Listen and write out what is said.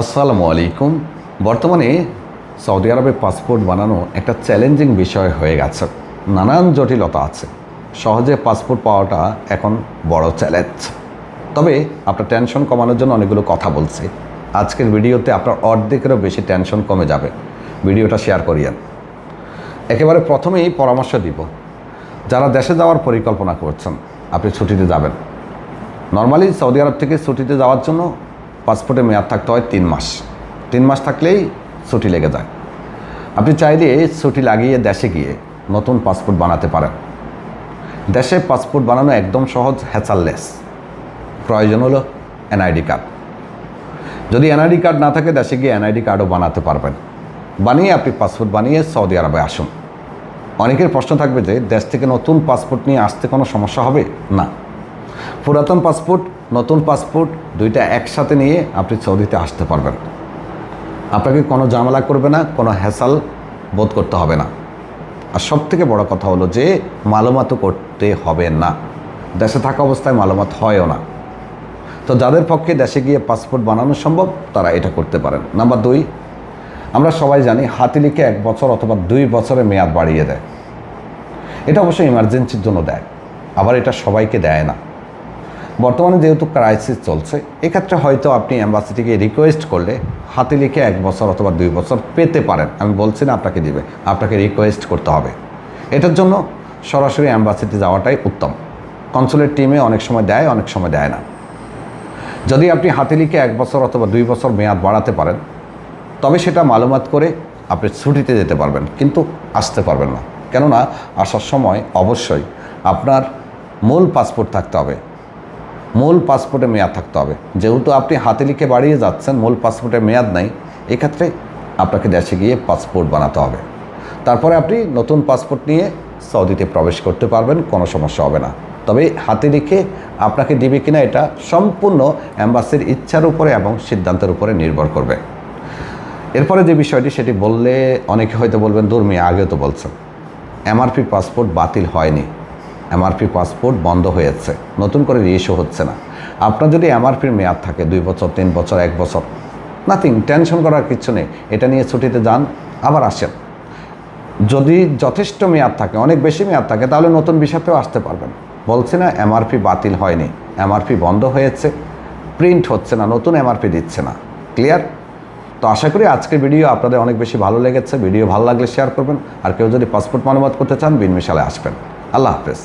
আসসালামু আলাইকুম। বর্তমানে সৌদি আরবে পাসপোর্ট বানানো একটা চ্যালেঞ্জিং বিষয় হয়ে গেছে। নানান জটিলতা আছে। সহজে পাসপোর্ট পাওয়াটা এখন বড় চ্যালেঞ্জ। তবে আপনার টেনশন কমানোর জন্য অনেকগুলো কথা বলছি। আজকের ভিডিওতে আপনার অর্ধেকেরও বেশি টেনশন কমে যাবে। ভিডিওটা শেয়ার করিয়েন। একেবারে প্রথমেই পরামর্শ দিব, যারা দেশে যাওয়ার পরিকল্পনা করছেন, আপনি ছুটিতে যাবেন। নর্মালি সৌদি আরব থেকে ছুটিতে যাওয়ার জন্য পাসপোর্টে মেয়াদ থাকতে হয় 3 মাস। 3 মাস থাকলেই ছুটি লেগে যায়। আপনি চাইলে ছুটি লাগিয়ে দেশে গিয়ে নতুন পাসপোর্ট বানাতে পারেন। দেশে পাসপোর্ট বানানো একদম সহজ, হ্যাচাললেস। প্রয়োজন হলো এনআইডি কার্ড। যদি এনআইডি কার্ড না থাকে, দেশে গিয়ে এনআইডি কার্ডও বানাতে পারবেন। বানিয়ে আপনি পাসপোর্ট বানিয়ে সৌদি আরবে আসুন। অনেকের প্রশ্ন থাকবে যে দেশ থেকে নতুন পাসপোর্ট নিয়ে আসতে কোনো সমস্যা হবে? না। পুরাতন পাসপোর্ট, নতুন পাসপোর্ট দুইটা একসাথে নিয়ে আপনি সৌদিতে আসতে পারবেন। আপনাকে কোনো ঝামেলা করবে না, কোনো হ্যাসাল বোধ করতে হবে না। আর সবথেকে বড় কথা হলো যে মালুমাত করতে হবে না। দেশে থাকা অবস্থায় মালুমাত হয়ও না। তো যাদের পক্ষে দেশে গিয়ে পাসপোর্ট বানানো সম্ভব, তারা এটা করতে পারেন। নাম্বার 2, আমরা সবাই জানি হাতে লিখে 1 বছর অথবা 2 বছরের মেয়াদ বাড়িয়ে দেয়। এটা অবশ্যই ইমার্জেন্সির জন্য দেয়, আবার এটা সবাইকে দেয় না। বর্তমানে যেহেতু ক্রাইসিস চলছে, এক্ষেত্রে হয়তো আপনি অ্যাম্বাসি থেকে রিকোয়েস্ট করলে হাতে লিখে 1 বছর অথবা 2 বছর পেতে পারেন। আমি বলছি না আপনাকে দিবে, আপনাকে রিকোয়েস্ট করতে হবে। এটার জন্য সরাসরি অ্যাম্বাসিতে যাওয়াটাই উত্তম। কনসুলেট টিমে অনেক সময় দেয়, অনেক সময় দেয় না। যদি আপনি হাতে লিখে 1 বছর অথবা 2 বছর মেয়াদ বাড়াতে পারেন, তবে সেটা মালুমাত করে আপনি ছুটিতে যেতে পারবেন, কিন্তু আসতে পারবেন না। কেননা আসার সময় অবশ্যই আপনার মূল পাসপোর্ট থাকতে হবে। মূল পাসপোর্টে মেয়াদ থাকতে হবে। যেহেতু আপনি হাতে লিখে বাড়িয়ে যাচ্ছেন, মূল পাসপোর্টে মেয়াদ নাই, এক্ষেত্রে আপনাকে দেশে গিয়ে পাসপোর্ট বানাতে হবে। তারপরে আপনি নতুন পাসপোর্ট নিয়ে সৌদিতে প্রবেশ করতে পারবেন, কোনো সমস্যা হবে না। তবে হাতে লিখে আপনাকে দিবে কিনা এটা সম্পূর্ণ অ্যাম্বাসির ইচ্ছার উপরে এবং সিদ্ধান্তের উপরে নির্ভর করবে। এরপরে যে বিষয়টি, সেটি বললে অনেকে হয়তো বলবেন, দূর মিয়া আগেও তো বলছেন। এমআরপি পাসপোর্ট বাতিল হয়নি, এমআরপি পাসপোর্ট বন্ধ হয়েছে, নতুন করে রিইস্যু হচ্ছে না। আপনার যদি এমআরপির মেয়াদ থাকে 2 বছর, 3 বছর, 1 বছর, নাথিং, টেনশন করার কিছু নেই। এটা নিয়ে ছুটিতে যান, আবার আসেন। যদি যথেষ্ট মেয়াদ থাকে, অনেক বেশি মেয়াদ থাকে, তাহলে নতুন ভিসাতেও আসতে পারবেন। বলছি না এমআরপি বাতিল হয়নি, এমআরপি বন্ধ হয়েছে, প্রিন্ট হচ্ছে না, নতুন এমআরপি দিচ্ছে না। ক্লিয়ার? তো আশা করি আজকের ভিডিও আপনাদের অনেক বেশি ভালো লেগেছে। ভিডিও ভালো লাগলে শেয়ার করবেন। আর কেউ যদি পাসপোর্ট মালুমাত করতে চান, বিন মিশালে আসবেন। আল্লাহ হাফেজ।